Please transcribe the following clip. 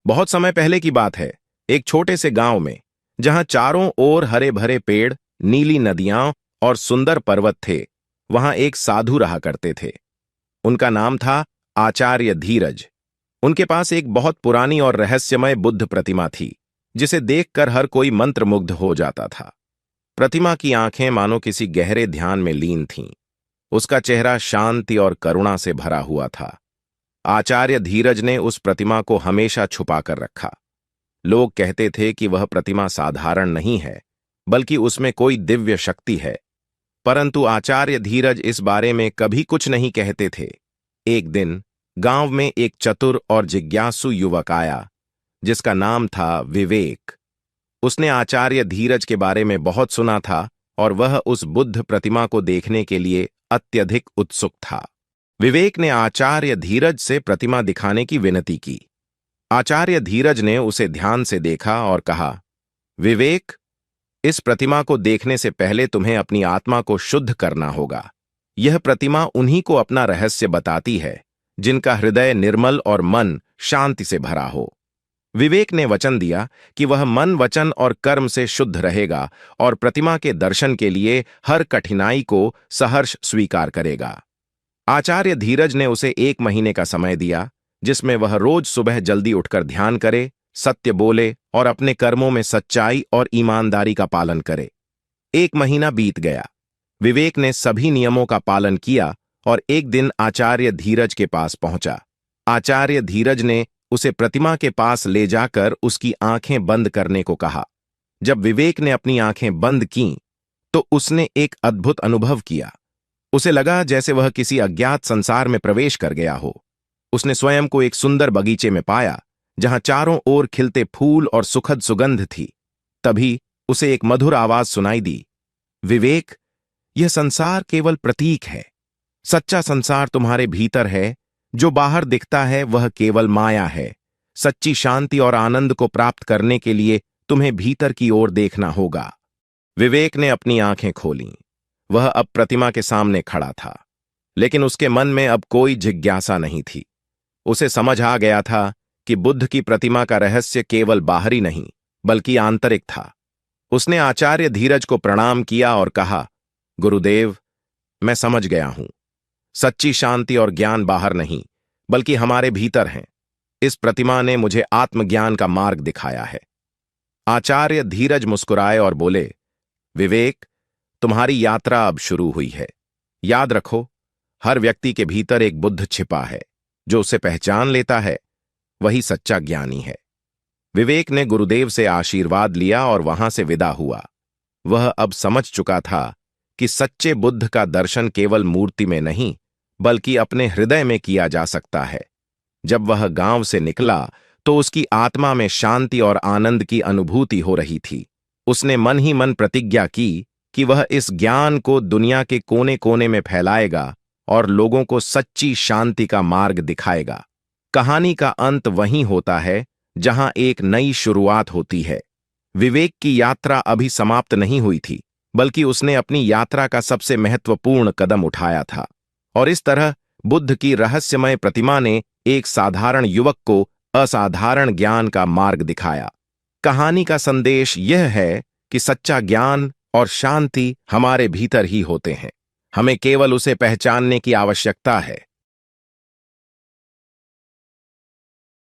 बहुत समय पहले की बात है। एक छोटे से गांव में, जहां चारों ओर हरे भरे पेड़, नीली नदियां और सुंदर पर्वत थे, वहां एक साधु रहा करते थे। उनका नाम था आचार्य धीरज। उनके पास एक बहुत पुरानी और रहस्यमय बुद्ध प्रतिमा थी, जिसे देखकर हर कोई मंत्रमुग्ध हो जाता था। प्रतिमा की आंखें मानो किसी गहरे ध्यान में लीन थीं। उसका चेहरा शांति और करुणा से भरा हुआ था। आचार्य धीरज ने उस प्रतिमा को हमेशा छुपा कर रखा। लोग कहते थे कि वह प्रतिमा साधारण नहीं है, बल्कि उसमें कोई दिव्य शक्ति है। परंतु आचार्य धीरज इस बारे में कभी कुछ नहीं कहते थे। एक दिन गांव में एक चतुर और जिज्ञासु युवक आया, जिसका नाम था विवेक। उसने आचार्य धीरज के बारे में बहुत सुना था और वह उस बुद्ध प्रतिमा को देखने के लिए अत्यधिक उत्सुक था। विवेक ने आचार्य धीरज से प्रतिमा दिखाने की विनती की। आचार्य धीरज ने उसे ध्यान से देखा और कहा, विवेक, इस प्रतिमा को देखने से पहले तुम्हें अपनी आत्मा को शुद्ध करना होगा। यह प्रतिमा उन्हीं को अपना रहस्य बताती है, जिनका हृदय निर्मल और मन शांति से भरा हो। विवेक ने वचन दिया कि वह मन, वचन और कर्म से शुद्ध रहेगा और प्रतिमा के दर्शन के लिए हर कठिनाई को सहर्ष स्वीकार करेगा। आचार्य धीरज ने उसे 1 महीने का समय दिया, जिसमें वह रोज सुबह जल्दी उठकर ध्यान करे, सत्य बोले और अपने कर्मों में सच्चाई और ईमानदारी का पालन करे। 1 महीना बीत गया। विवेक ने सभी नियमों का पालन किया और एक दिन आचार्य धीरज के पास पहुंचा। आचार्य धीरज ने उसे प्रतिमा के पास ले जाकर उसकी आंखें बंद करने को कहा। जब विवेक ने अपनी आंखें बंद कीं, तो उसने एक अद्भुत अनुभव किया। उसे लगा जैसे वह किसी अज्ञात संसार में प्रवेश कर गया हो। उसने स्वयं को एक सुंदर बगीचे में पाया, जहां चारों ओर खिलते फूल और सुखद सुगंध थी। तभी उसे एक मधुर आवाज सुनाई दी, विवेक, यह संसार केवल प्रतीक है। सच्चा संसार तुम्हारे भीतर है। जो बाहर दिखता है वह केवल माया है। सच्ची शांति और आनंद को प्राप्त करने के लिए तुम्हें भीतर की ओर देखना होगा। विवेक ने अपनी आंखें खोलीं। वह अब प्रतिमा के सामने खड़ा था, लेकिन उसके मन में अब कोई जिज्ञासा नहीं थी। उसे समझ आ गया था कि बुद्ध की प्रतिमा का रहस्य केवल बाहरी नहीं, बल्कि आंतरिक था। उसने आचार्य धीरज को प्रणाम किया और कहा, गुरुदेव, मैं समझ गया हूं। सच्ची शांति और ज्ञान बाहर नहीं, बल्कि हमारे भीतर हैं। इस प्रतिमा ने मुझे आत्मज्ञान का मार्ग दिखाया है। आचार्य धीरज मुस्कुराए और बोले, विवेक, तुम्हारी यात्रा अब शुरू हुई है। याद रखो, हर व्यक्ति के भीतर एक बुद्ध छिपा है। जो उसे पहचान लेता है, वही सच्चा ज्ञानी है। विवेक ने गुरुदेव से आशीर्वाद लिया और वहां से विदा हुआ। वह अब समझ चुका था कि सच्चे बुद्ध का दर्शन केवल मूर्ति में नहीं, बल्कि अपने हृदय में किया जा सकता है। जब वह गांव से निकला, तो उसकी आत्मा में शांति और आनंद की अनुभूति हो रही थी। उसने मन ही मन प्रतिज्ञा की कि वह इस ज्ञान को दुनिया के कोने कोने में फैलाएगा और लोगों को सच्ची शांति का मार्ग दिखाएगा। कहानी का अंत वहीं होता है जहां एक नई शुरुआत होती है। विवेक की यात्रा अभी समाप्त नहीं हुई थी, बल्कि उसने अपनी यात्रा का सबसे महत्वपूर्ण कदम उठाया था। और इस तरह बुद्ध की रहस्यमय प्रतिमा ने एक साधारण युवक को असाधारण ज्ञान का मार्ग दिखाया। कहानी का संदेश यह है कि सच्चा ज्ञान और शांति हमारे भीतर ही होते हैं। हमें केवल उसे पहचानने की आवश्यकता है।